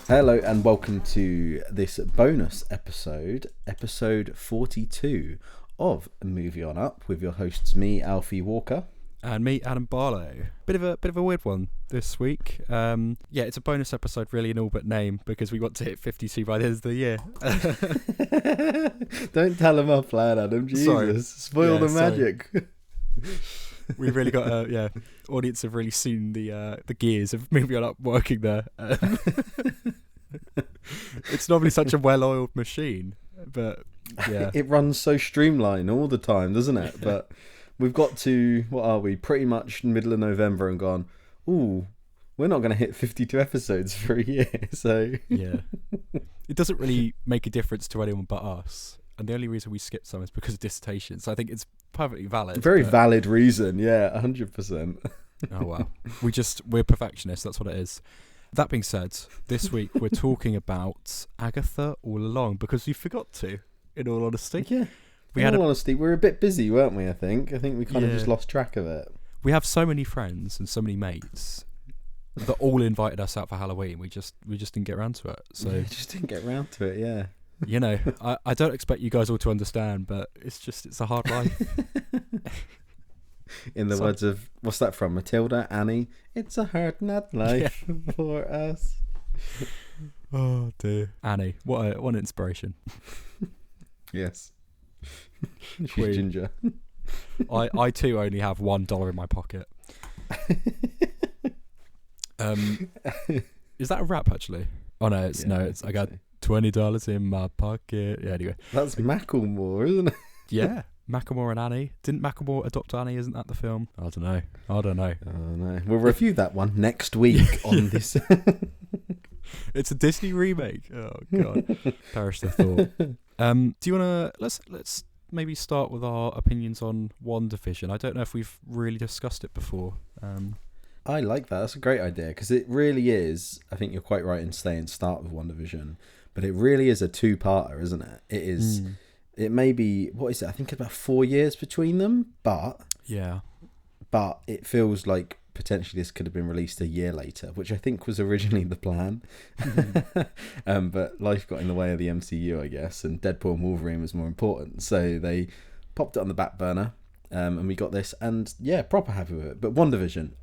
Hello and welcome to this bonus episode, episode 42 of Movie On Up, with your hosts me, Alfie Walker. And me, Adam Barlow. Bit of a weird one this week. It's a bonus episode really in all but name, because we want to hit 52 by the end of the year. Don't tell them our plan, Adam. Jesus, sorry. Spoil the magic. We've really got audience have really seen the gears of Movie On Up working there. It's normally such a well-oiled machine, but yeah, it runs so streamlined all the time, doesn't it? But we've got to, what are we, pretty much middle of November, and gone, ooh, we're not going to hit 52 episodes for a year, so yeah, it doesn't really make a difference to anyone but us. And the only reason we skipped some is because of dissertation. So I think it's perfectly valid. Very valid reason, yeah, 100%. Oh wow, we're perfectionists. That's what it is. That being said, this week we're talking about Agatha All Along, because we forgot to, in all honesty. Yeah. In all honesty, we were a bit busy, weren't we, I think we kind of just lost track of it. We have so many friends and so many mates that all invited us out for Halloween. We just didn't get around to it. So we just didn't get around to it, yeah. You know, I don't expect you guys all to understand, but it's a hard life. In the words of, what's that from? Matilda, Annie. It's a hard nut life for us. Oh dear, Annie, what an inspiration. Yes, she's ginger. I too only have $1 in my pocket. Is that a rap actually? Oh no, it's I got $20 in my pocket. Yeah, anyway, that's Macklemore, isn't it? Yeah. Macklemore and Annie. Didn't Macklemore adopt Annie? Isn't that the film? I don't know. Oh no. We'll review that one next week on this. It's a Disney remake. Oh god. Perish the thought. Do you wanna let's maybe start with our opinions on WandaVision. I don't know if we've really discussed it before. I like that. That's a great idea, because it really is, I think you're quite right in saying start with WandaVision, but it really is a two-parter, isn't it? It is. It may be, what is it? I think about 4 years between them, but it feels like potentially this could have been released a year later, which I think was originally the plan. But life got in the way of the MCU, I guess, and Deadpool and Wolverine was more important, so they popped it on the back burner, and we got this, and yeah, proper happy with it. But WandaVision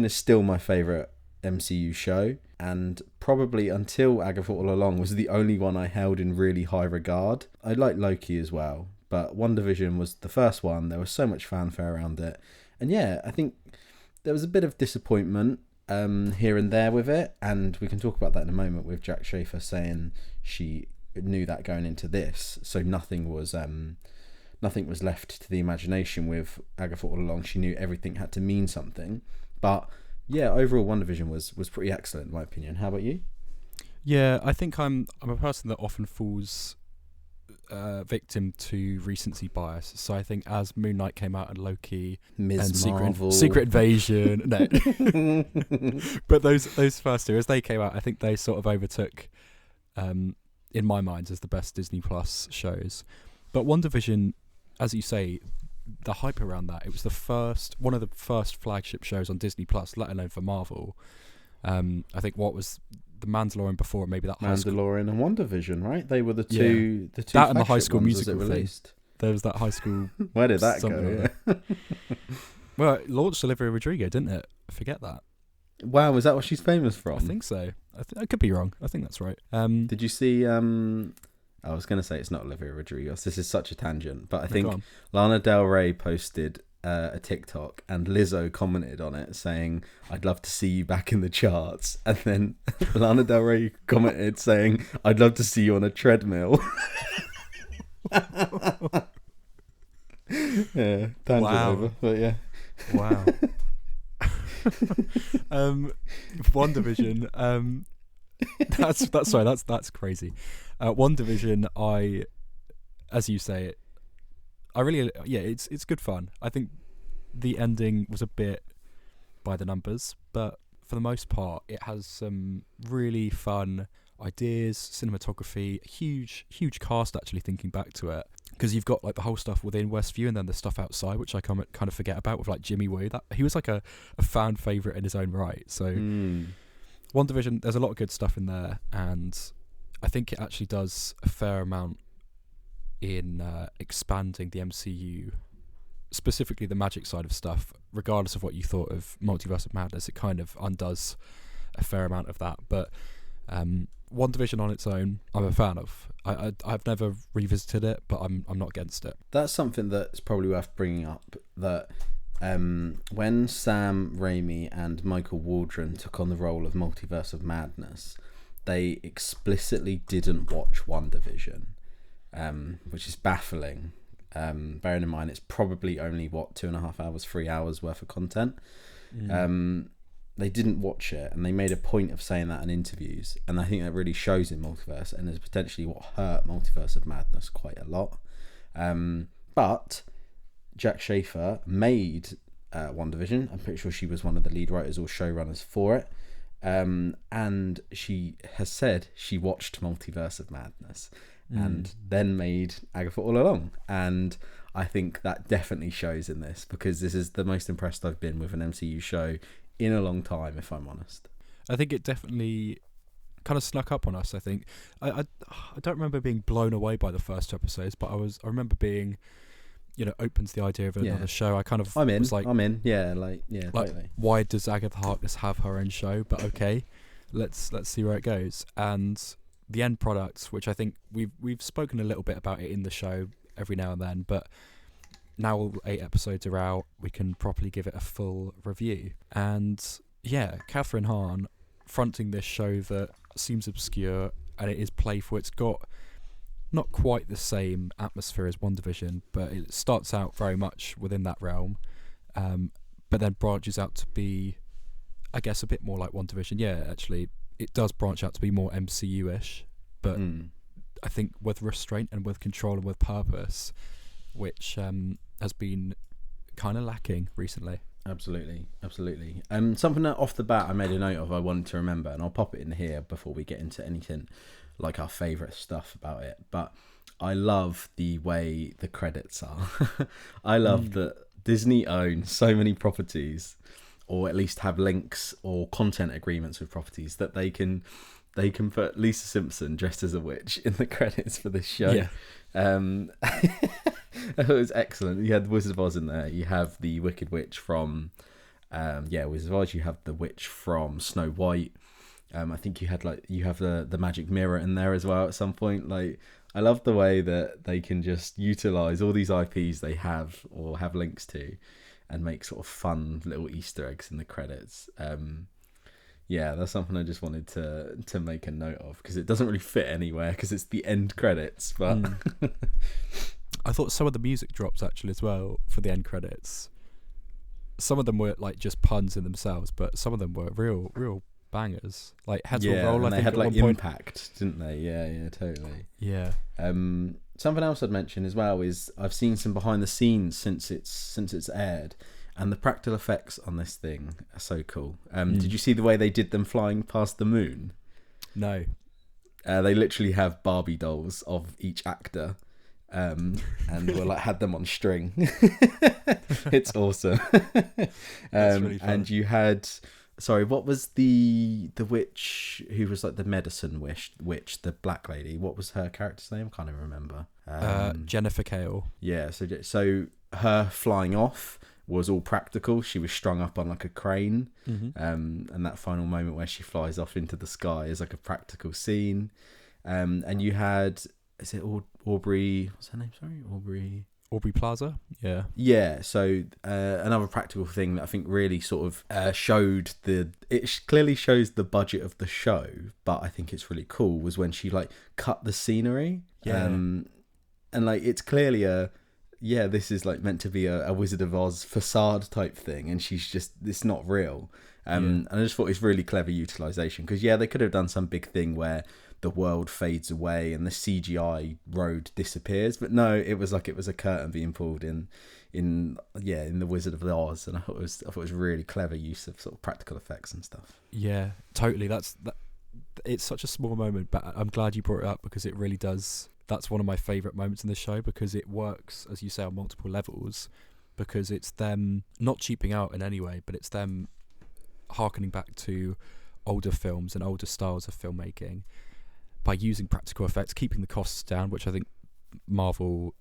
is still my favourite MCU show, and probably until Agatha All Along was the only one I held in really high regard. I like Loki as well, but WandaVision was the first one. There was so much fanfare around it, and yeah, I think there was a bit of disappointment here and there with it, and we can talk about that in a moment, with Jack Schaefer saying she knew that going into this, so nothing was left to the imagination with Agatha All Along. She knew everything had to mean something, but yeah, overall WandaVision was pretty excellent in my opinion. How about you? Yeah, I think I'm a person that often falls victim to recency bias. So I think as Moon Knight came out and Loki Ms. and Marvel. Secret Invasion, no, but those first two, as they came out, I think they sort of overtook, in my mind, as the best DisneyPlus shows. But WandaVision, as you say, the hype around that, it was one of the first flagship shows on DisneyPlus, let alone for Marvel. I think what was the Mandalorian before, maybe that Mandalorian and WandaVision, right? They were the two that and the High School Musical released. There was that High School. Where did that go? Yeah. Well, it launched Olivia Rodrigo, didn't it? Forget that. Wow, is that what she's famous from? I think so. I could be wrong. I think that's right. Did you see? I was going to say it's not Olivia Rodrigo. This is such a tangent, but I think Lana Del Rey posted a TikTok and Lizzo commented on it saying, "I'd love to see you back in the charts," and then Lana Del Rey commented saying, "I'd love to see you on a treadmill." Yeah, tangent over, but yeah. Wow. WandaVision. That's crazy. WandaVision, as you say, it's good fun. I think the ending was a bit by the numbers, but for the most part, it has some really fun ideas, cinematography, huge cast actually, thinking back to it, because you've got like the whole stuff within Westview and then the stuff outside, which I kind of forget about, with like Jimmy Woo. That he was like a fan favorite in his own right. So WandaVision, there's a lot of good stuff in there, and I think it actually does a fair amount in expanding the MCU, specifically the magic side of stuff. Regardless of what you thought of Multiverse of Madness, it kind of undoes a fair amount of that. But WandaVision on its own, I'm a fan of. I've never revisited it, but I'm not against it. That's something that's probably worth bringing up, that when Sam Raimi and Michael Waldron took on the role of Multiverse of Madness, they explicitly didn't watch WandaVision, which is baffling. Bearing in mind it's probably only 2.5 hours, 3 hours worth of content. They didn't watch it, and they made a point of saying that in interviews, and I think that really shows in Multiverse, and is potentially what hurt Multiverse of Madness quite a lot. But Jack Schaefer made WandaVision. I'm pretty sure she was one of the lead writers or showrunners for it, and she has said she watched Multiverse of Madness and then made Agatha All Along, and I think that definitely shows in this, because this is the most impressed I've been with an MCU show in a long time, if I'm honest. I think it definitely kind of snuck up on us. I think I don't remember being blown away by the first 2 episodes, but I remember being, open to the idea of another show. I kind of I'm in. Like, totally. Why does Agatha Harkness have her own show? But okay, let's see where it goes. And the end product, which I think we've spoken a little bit about it in the show every now and then, but now all 8 episodes are out, we can properly give it a full review. And yeah, Catherine Hahn fronting this show that seems obscure, and it is playful. It's got not quite the same atmosphere as WandaVision, but it starts out very much within that realm, but then branches out to be, I guess, a bit more like WandaVision. Yeah, actually, it does branch out to be more MCU-ish, but I think with restraint and with control and with purpose, which has been kind of lacking recently. Absolutely. Something that off the bat I made a note of, I wanted to remember, and I'll pop it in here before we get into anything like our favourite stuff about it, but I love the way the credits are. I love that Disney owns so many properties, or at least have links or content agreements with properties, that they can put Lisa Simpson dressed as a witch in the credits for this show. Yeah. It was excellent. You had the Wizard of Oz in there. You have the Wicked Witch from Wizard of Oz. You have the witch from Snow White. I think you have the magic mirror in there as well at some point. Like, I love the way that they can just utilize all these IPs they have or have links to, and make sort of fun little Easter eggs in the credits. That's something I just wanted to make a note of, because it doesn't really fit anywhere because it's the end credits. But I thought some of the music drops actually as well for the end credits. Some of them were like just puns in themselves, but some of them were real bangers. Like Heads Will Roll. And I they think had at like one point. impact, didn't they? Yeah, totally. Yeah. Something else I'd mention as well is I've seen some behind the scenes since it's aired, and the practical effects on this thing are so cool. Did you see the way they did them flying past the moon? No. They literally have Barbie dolls of each actor, and had them on string. It's awesome. That's really fun. And you had, what was the witch who was like the medicine witch, the black lady? What was her character's name? I can't even remember. Jennifer Kale. Yeah, so her flying off was all practical. She was strung up on like a crane, and that final moment where she flies off into the sky is like a practical scene. And you had, is it Aubrey? What's her name? Sorry, Aubrey Plaza. Yeah. Yeah. So another practical thing that I think really sort of clearly shows the budget of the show, but I think it's really cool, was when she like cut the scenery. Yeah. And like it's clearly this is like meant to be a Wizard of Oz facade type thing, and it's not real. And I just thought it's really clever utilization, because they could have done some big thing where the world fades away and the CGI road disappears, but no, it was a curtain being pulled in in the Wizard of Oz, and I thought it was really clever use of sort of practical effects and stuff. Yeah, totally. It's such a small moment, but I'm glad you brought it up because it really does. That's one of my favourite moments in the show because it works, as you say, on multiple levels. Because it's them not cheaping out in any way, but it's them harkening back to older films and older styles of filmmaking by using practical effects, keeping the costs down, which I think Marvel,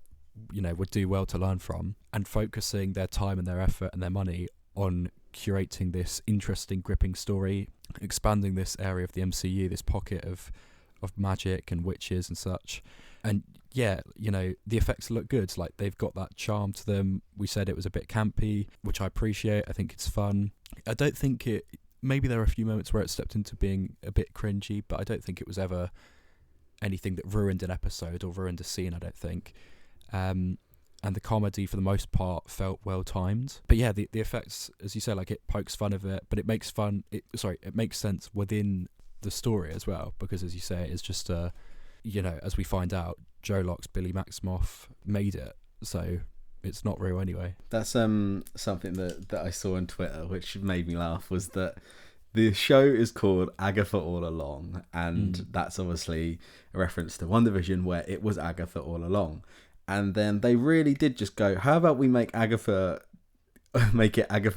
would do well to learn from, and focusing their time and their effort and their money on curating this interesting, gripping story, expanding this area of the MCU, this pocket of magic and witches and such. And yeah, the effects look good. Like, they've got that charm to them. We said it was a bit campy, which I appreciate. I think it's fun. I don't think maybe there are a few moments where it stepped into being a bit cringy, but I don't think it was ever anything that ruined an episode or ruined a scene, I don't think. And the comedy, for the most part, felt well timed. But yeah, the effects, as you say, like, it pokes fun of it, but it makes sense within the story as well, because as you say, it's just as we find out, Joe Lock's Billy Maximoff made it, so it's not real anyway. That's something that I saw on Twitter, which made me laugh, was that the show is called Agatha All Along, and that's obviously a reference to WandaVision, where it was Agatha All Along. And then they really did just go, how about we make it Agatha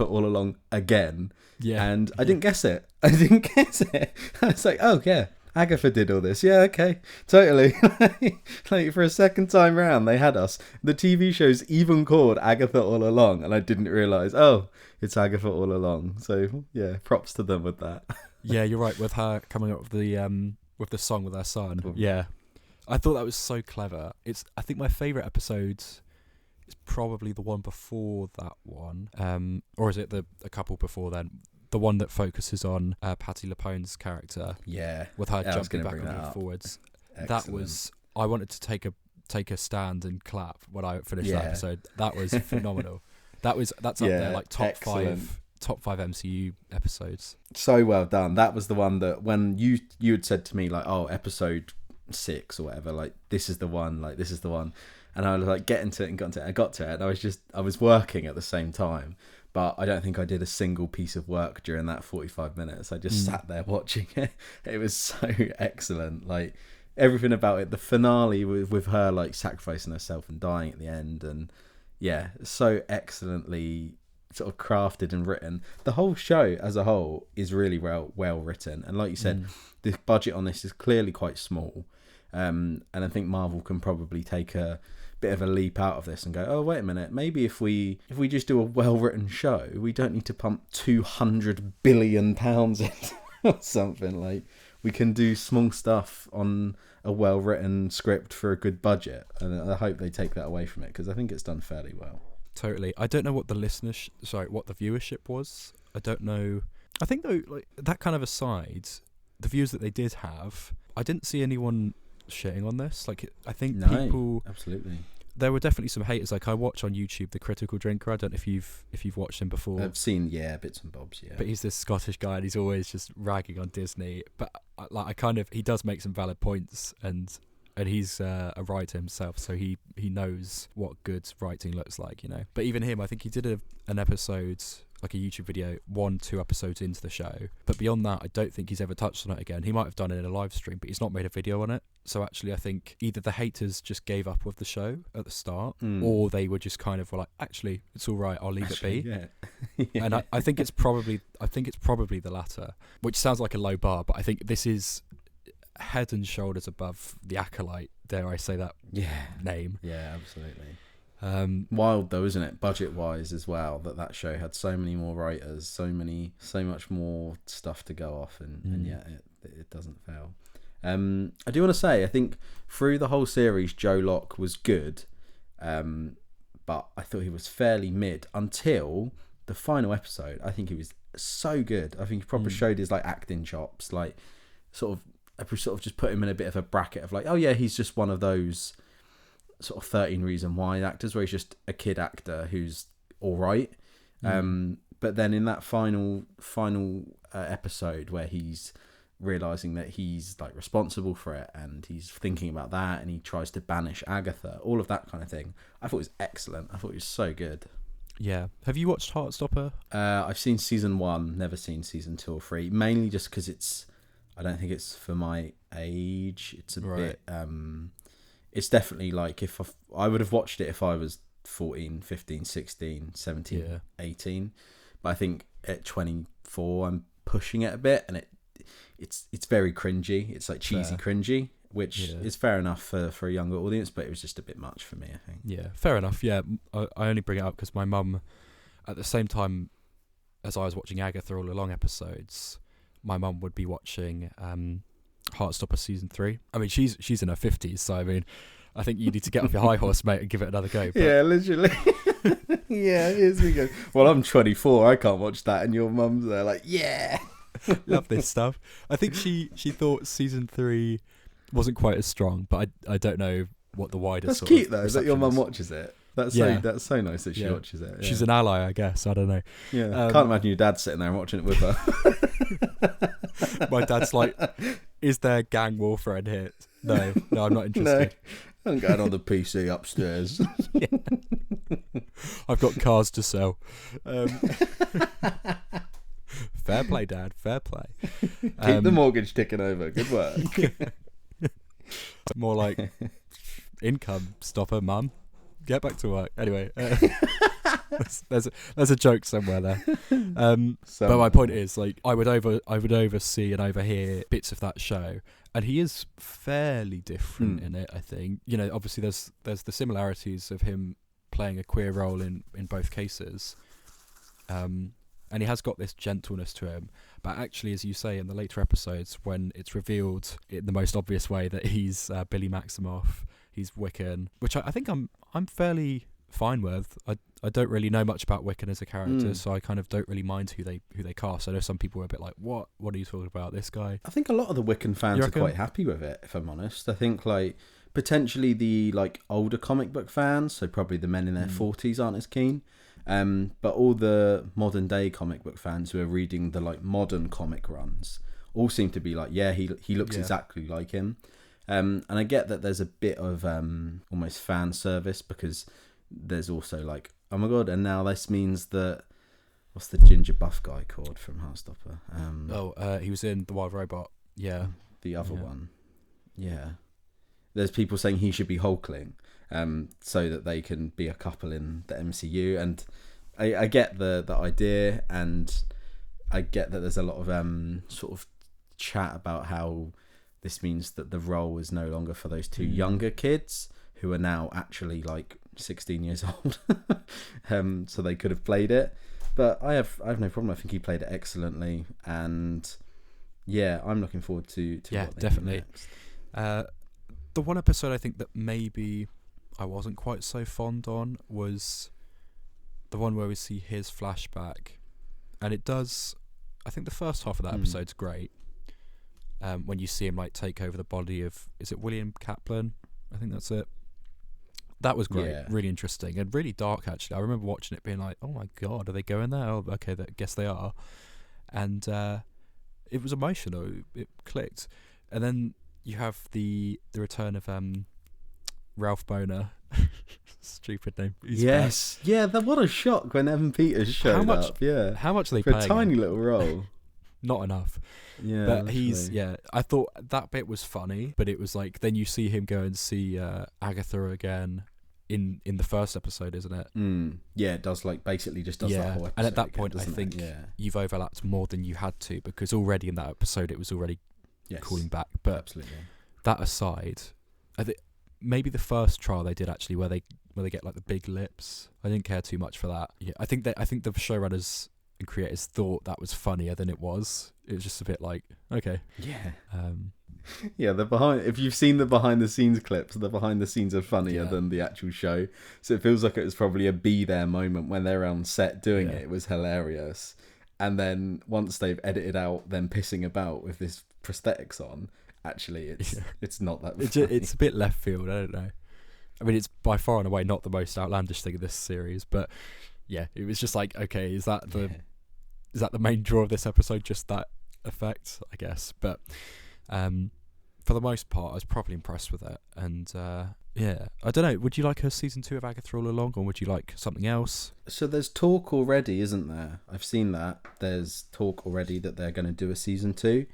All Along again? Yeah. And I didn't guess it. I was like, oh yeah, Agatha did all this. Yeah, okay, totally. Like, for a second time round, they had us. The TV show's even called Agatha All Along, and I didn't realise, it's Agatha All Along. So yeah, props to them with that. Yeah, you're right, with her coming up with the song with her son. Yeah. I thought that was so clever. I think my favourite episode is probably the one before that one. Or is it a couple before then? The one that focuses on Patti LuPone's character. Yeah. With her jumping backwards and forwards. Excellent. That was... I wanted to take a stand and clap when I finished that episode. That was phenomenal. That's up there, like top five MCU episodes. So well done. That was the one that when you had said to me, like, episode 6 or whatever, like, this is the one, and I was like getting to it and got to it, and I was working at the same time, but I don't think I did a single piece of work during that 45 minutes. I just sat there watching it. It was so excellent, like everything about it. The finale with her like sacrificing herself and dying at the end, and yeah, so excellently sort of crafted and written. The whole show as a whole is really well written, and like you said, the budget on this is clearly quite small, and I think Marvel can probably take a bit of a leap out of this and go, wait a minute, maybe if we just do a well-written show, we don't need to pump 200 billion pounds in or something. Like, we can do small stuff on a well-written script for a good budget, and I hope they take that away from it, because I think it's done fairly well. Totally. I don't know what the what the viewership was. I don't know. I think though, like, that kind of aside, the views that they did have, I didn't see anyone shitting on this. Like, I think people absolutely. There were definitely some haters. Like, I watch on YouTube The Critical Drinker. I don't know if you've watched him before. I've seen bits and bobs. Yeah, but he's this Scottish guy, and he's always just ragging on Disney. But he does make some valid points, and he's a writer himself, so he knows what good writing looks like, But even him, I think he did an episode, like a YouTube video, 1-2 episodes into the show. But beyond that, I don't think he's ever touched on it again. He might have done it in a live stream, but he's not made a video on it. So actually, I think either the haters just gave up with the show at the start, or they were just kind of were like, actually, it's all right, I'll leave it be. Yeah. Yeah. And I think it's probably the latter, which sounds like a low bar, but I think this is head and shoulders above The Acolyte, dare I say that name. Yeah, absolutely. Wild though, isn't it, budget wise as well, that show had so many more writers, so much more stuff to go off, and yet it doesn't fail. I do want to say, I think through the whole series Joe Lock was good, but I thought he was fairly mid until the final episode. I think he was so good. I think he probably showed his like acting chops, like I sort of just put him in a bit of a bracket of like, oh yeah, he's just one of those sort of 13 Reasons Why actors where he's just a kid actor who's all right. But then in that final episode where he's realizing that he's like responsible for it, and he's thinking about that, and he tries to banish Agatha, all of that kind of thing. I thought it was excellent. I thought it was so good. Yeah. Have you watched Heartstopper? I've seen season 1, never seen season 2 or 3, mainly just because I don't think it's for my age. It's a bit, it's definitely like if I would have watched it if I was 14, 15, 16, 17, 18. But I think at 24, I'm pushing it a bit, and it's very cringy. It's like cheesy cringy, which is fair enough for a younger audience, but it was just a bit much for me, I think. Yeah, fair enough. Yeah, I only bring it up because my mum, at the same time as I was watching Agatha All Along episodes, my mum would be watching Heartstopper season 3. I mean, she's in her 50s, so I mean, I think you need to get off your high horse, mate, and give it another go. But... Yeah, literally. Yeah, here's me go. Well, I'm 24. I can't watch that, and your mum's there like, yeah, love this stuff. I think she thought season 3 wasn't quite as strong, but I don't know what the wider. That's sort cute of though that your mum watches it. That's so nice that she watches it. Yeah. She's an ally, I guess. I don't know. Yeah, can't imagine your dad sitting there and watching it with her. My dad's like, "Is there gang warfare in here?" No, I'm not interested. No, I'm going on the PC upstairs. I've got cars to sell. Fair play, Dad. Fair play. Keep the mortgage ticking over. Good work. More like income stopper, Mum. Get back to work. Anyway, there's a joke somewhere there. But my point is, like, I would oversee and overhear bits of that show, and he is fairly different in it. I think, you know, obviously there's the similarities of him playing a queer role in both cases, and he has got this gentleness to him. But actually, as you say in the later episodes, when it's revealed in the most obvious way that he's Billy Maximoff, he's Wiccan, which I think I'm fairly fine with. I don't really know much about Wiccan as a character, so I kind of don't really mind who they cast. I know some people are a bit like, what are you talking about, this guy? I think a lot of the Wiccan fans are quite happy with it, if I'm honest. I think like potentially the like older comic book fans, so probably the men in their 40s aren't as keen. But all the modern day comic book fans who are reading the like modern comic runs all seem to be like, yeah, he looks exactly like him. And I get that there's a bit of almost fan service, because there's also like, oh my god, and now this means that, what's the ginger buff guy called from Heartstopper? He was in The Wild Robot. Yeah, the other one. Yeah, there's people saying he should be Hulkling, so that they can be a couple in the MCU, and I get the idea, and I get that there's a lot of sort of chat about how this means that the role is no longer for those two younger kids who are now actually like 16 years old. So they could have played it. But I have no problem. I think he played it excellently. And yeah, I'm looking forward to what they definitely. do next. The one episode I think that maybe I wasn't quite so fond on was the one where we see his flashback. And it does, I think the first half of that episode's great. When you see him like take over the body of, is it William Kaplan? I think that's it. That was great, really interesting and really dark. Actually, I remember watching it, being like, "Oh my god, are they going there? Oh, okay, I guess they are." And it was emotional. It clicked, and then you have the return of Ralph Boner. Stupid name. Yes, yeah. What a shock when Evan Peters showed up. Yeah, how much are they for paying a tiny him? little role? Not enough. Yeah, but he's I thought that bit was funny, but it was like then you see him go and see Agatha again in the first episode, isn't it? Yeah, it does, like basically just does that whole episode. And at that point, again, I think you've overlapped more than you had to, because already in that episode it was already calling back. But absolutely, that aside, I think maybe the first trial they did actually where they get like the big lips, I didn't care too much for that. Yeah, I think the showrunners and creators thought that was funnier than it was. It was just a bit like, okay. Yeah. Yeah, if you've seen the behind the scenes clips, the behind the scenes are funnier than the actual show. So it feels like it was probably a be there moment when they're on set doing it. It was hilarious. And then once they've edited out them pissing about with this prosthetics on, actually it's not that funny. It's a bit left field, I don't know. I mean, it's by far and away not the most outlandish thing of this series, but yeah, it was just like, okay, is that the main draw of this episode? Just that effect, I guess. But for the most part, I was properly impressed with it. And yeah, I don't know. Would you like a season 2 of Agatha All Along, or would you like something else? So there's talk already, isn't there? I've seen that. There's talk already that they're going to do a season 2.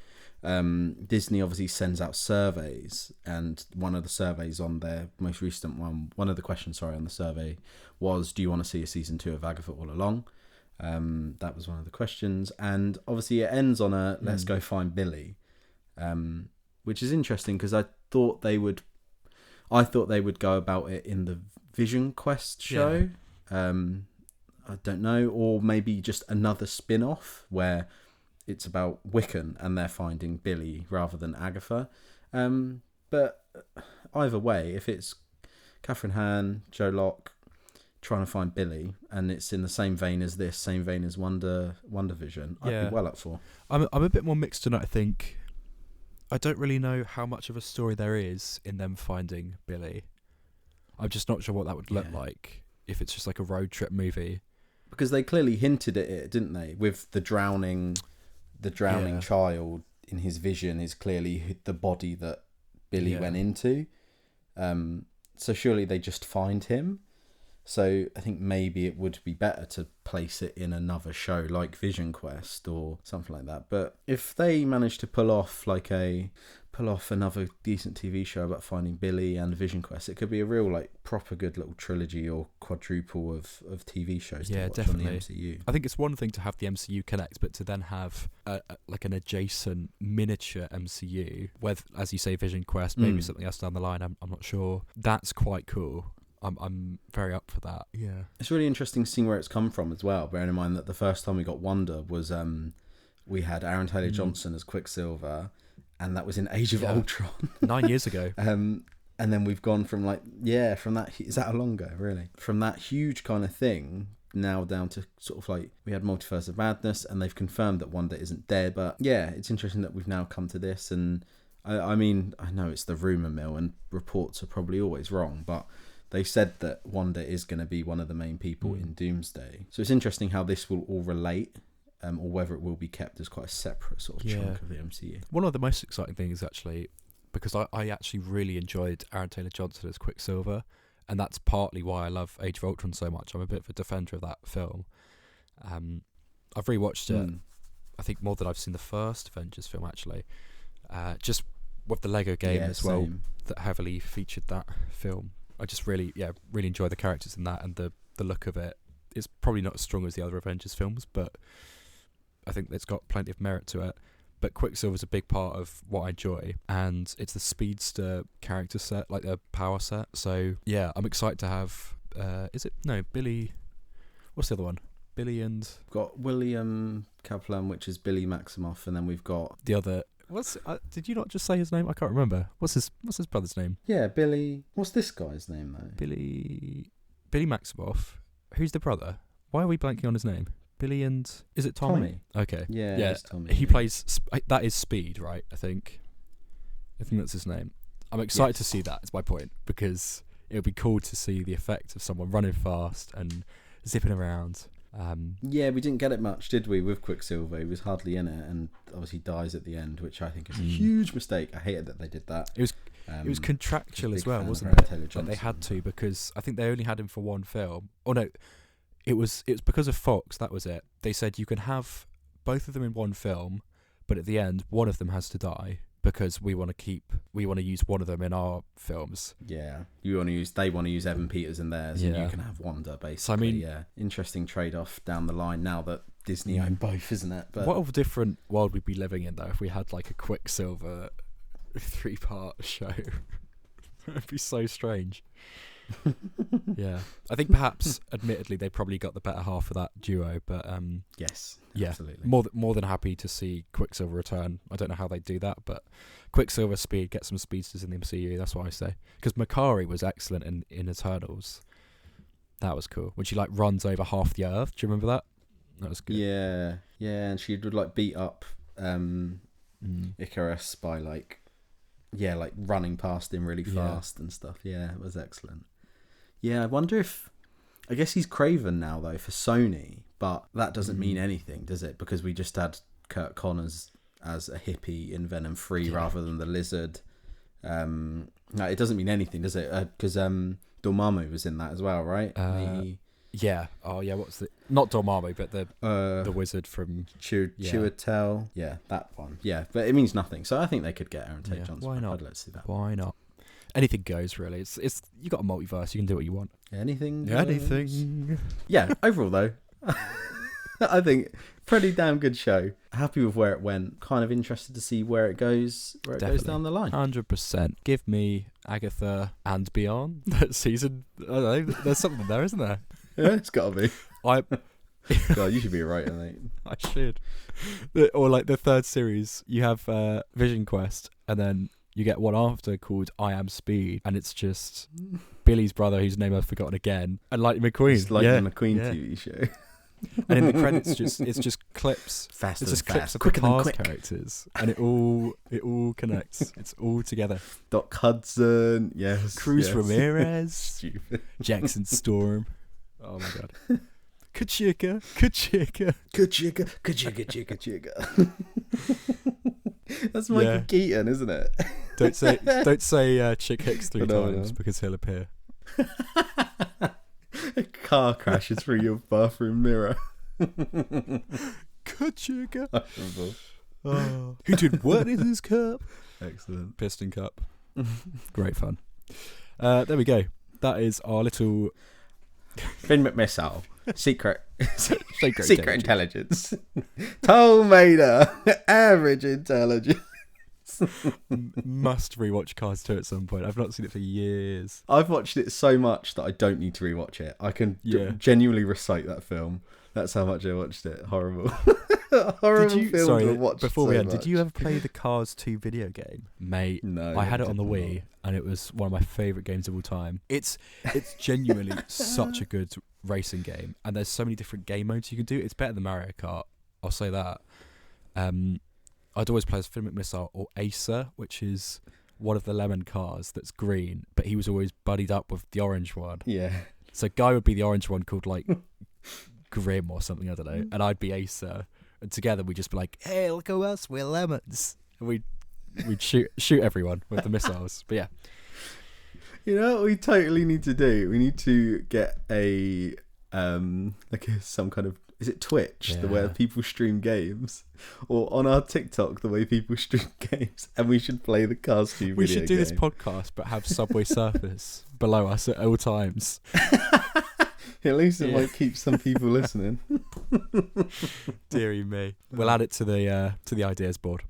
Disney obviously sends out surveys, and one of the surveys on their most recent one of the questions, on the survey was, do you want to see a season 2 of Agatha All Along? That was one of the questions, and obviously it ends on a let's go find Billy, which is interesting because I thought they would go about it in the Vision Quest show. I don't know, or maybe just another spin-off where it's about Wiccan and they're finding Billy rather than Agatha. But either way, if it's Catherine Hahn, Joe Locke trying to find Billy, and it's in the same vein as WandaVision, I'd be well up for. I'm a bit more mixed tonight, I think. I don't really know how much of a story there is in them finding Billy. I'm just not sure what that would look like if it's just like a road trip movie. Because they clearly hinted at it, didn't they? With the drowning child in his vision is clearly the body that Billy went into. So surely they just find him. So I think maybe it would be better to place it in another show like Vision Quest or something like that. But if they manage to pull off another decent TV show about finding Billy and Vision Quest, it could be a real proper good little trilogy or quadruple of TV shows to watch definitely. on the MCU. I think it's one thing to have the MCU connect, but to then have an adjacent miniature MCU with, as you say, Vision Quest, maybe something else down the line. I'm not sure. That's quite cool. I'm very up for that. Yeah, it's really interesting seeing where it's come from as well. Bearing in mind that the first time we got Wanda was we had Aaron Taylor Johnson as Quicksilver, and that was in Age of Ultron 9 years ago. And then we've gone from from that, is that a longer really? From that huge kind of thing now down to sort of we had Multiverse of Madness, and they've confirmed that Wanda isn't dead. But yeah, it's interesting that we've now come to this, and I mean, I know it's the rumour mill and reports are probably always wrong, but they said that Wanda is going to be one of the main people in Doomsday. So it's interesting how this will all relate, or whether it will be kept as quite a separate sort of chunk of the MCU. One of the most exciting things, actually, because I actually really enjoyed Aaron Taylor Johnson as Quicksilver, and that's partly why I love Age of Ultron so much. I'm a bit of a defender of that film. I've rewatched it, I think, more than I've seen the first Avengers film, actually. Just with the Lego game as well, that heavily featured that film. I just really enjoy the characters in that, and the look of it. It's probably not as strong as the other Avengers films, but I think it's got plenty of merit to it. But Quicksilver's a big part of what I enjoy, and it's the speedster character set, the power set. So yeah, I'm excited to have. Billy? What's the other one? Billy and we've got William Kaplan, which is Billy Maximoff, and then we've got the other. Did you not just say his name? I can't remember. What's his brother's name? Yeah, Billy. What's this guy's name though? Billy Maximoff. Who's the brother? Why are we blanking on his name? Billy and is it Tommy? Okay. Yeah. It's Tommy. He plays. That is Speed, right? I think that's his name. I'm excited to see that. Is my point, because it would be cool to see the effect of someone running fast and zipping around. We didn't get it much, did we, with Quicksilver? He was hardly in it, and obviously dies at the end, which I think is a huge mistake. I hated that they did that. It was contractual as well, wasn't it? Like they had to, because I think they only had him for one film. Oh no, it was because of Fox. That was it. They said you can have both of them in one film, but at the end, one of them has to die, because we want to use one of them in our films. Yeah, they want to use Evan Peters in theirs, and you can have Wanda, basically. So, I mean, interesting trade-off down the line now that Disney own both, isn't it? But what a different world we'd be living in, though, if we had a Quicksilver 3-part show. It'd be so strange. Yeah, I think perhaps, admittedly, they probably got the better half of that duo, but yes, absolutely, more than happy to see Quicksilver return. I don't know how they do that, but Quicksilver, Speed, get some speedsters in the MCU. That's what I say. Because Makari was excellent in Eternals. That was cool when she runs over half the Earth. Do you remember that? That was good. Yeah, and she would beat up Icarus by running past him really fast and stuff. Yeah, it was excellent. Yeah, I wonder if... I guess he's Craven now, though, for Sony, but that doesn't mean anything, does it? Because we just had Kurt Connors as a hippie in Venom 3 rather than the lizard. It doesn't mean anything, does it? Because Dormammu was in that as well, right? Yeah. Oh, yeah. What's the... Not Dormammu, but the wizard from... Chiwetel. Yeah, that one. Yeah, but it means nothing. So I think they could get Aaron Taylor Johnson. Why not? Let's see that. Why not? Anything goes, really. It's you got a multiverse. You can do what you want. Anything goes. Anything. Yeah, overall, though, I think pretty damn good show. Happy with where it went. Kind of interested to see where it goes. Goes down the line. 100%. Give me Agatha and beyond. That season. I don't know. There's something there, isn't there? Yeah, it's got to be. God, you should be a writer, mate. I should. Or like the third series, you have Vision Quest, and then you get one after called I Am Speed, and it's just Billy's brother, whose name I've forgotten again, and Lightning McQueen. It's Lightning McQueen TV show. And in the credits, it's just clips. Faster it's just than clips fast, of quicker the than Cars quick. characters, and it all connects. It's all together. Doc Hudson, yes. Cruz Ramirez, Stupid. Jackson Storm. Oh my god. Kachika. That's Michael Keaton, isn't it? Don't say Chick Hicks three times because he'll appear. A car crashes through your bathroom mirror. Kachika. Oh. Who did what in his cup? Excellent. Piston cup. Great fun. There we go. That is our little Finn McMissile. Secret intelligence. intelligence. Tomato. Average intelligence. Must rewatch Cars 2 at some point. I've not seen it for years. I've watched it so much that I don't need to rewatch it. I can genuinely recite that film. That's how much I watched it. Horrible. Horrible film to watch. Before so we end, much. did you ever play the Cars 2 video game? Mate, No. I had it on the Wii, and it was one of my favourite games of all time. It's genuinely such a good racing game, and there's so many different game modes you can do. It's better than Mario Kart, I'll say that. I'd always play as Finn McMissile or Acer, which is one of the lemon cars that's green, but he was always buddied up with the orange one. Yeah. So Guy would be the orange one called like Grim or something, I don't know, and I'd be Acer, and together we'd just be like, hey, look at us, we're lemons, and we'd shoot everyone with the missiles. But yeah, You know what we totally need to do? We need to get a some kind of, is it Twitch, the way people stream games, or on our TikTok the way people stream games, and we should play the Cars 2 video we should do game. this podcast but have Subway Surfers below us at all times. At least it might keep some people listening. Deary me. We'll add it to the ideas board.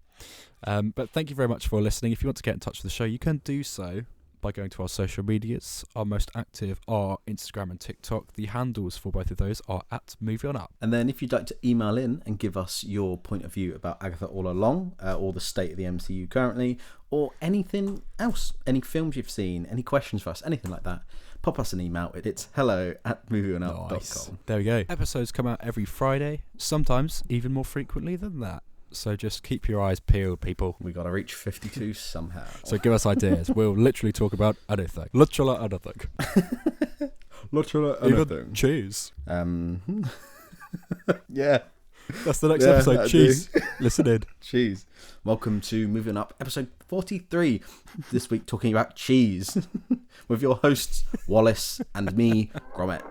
But thank you very much for listening. If you want to get in touch with the show, you can do so by going to our social medias. Our most active are Instagram and TikTok. The handles for both of those are at Movie On Up. And then if you'd like to email in and give us your point of view about Agatha All Along, or the state of the MCU currently, or anything else, any films you've seen, any questions for us, anything like that, pop us an email. It's hello@movieonup.com. Nice. There we go. Episodes come out every Friday, sometimes even more frequently than that. So just keep your eyes peeled, people. We got to reach 52 somehow. So give us ideas. We'll literally talk about anything. Literally anything. Literally Even cheese. Yeah. That's the next episode. Cheese. Listen in. Cheese. Welcome to Moving Up, episode 43. This week talking about cheese with your hosts, Wallace and me, Grommet.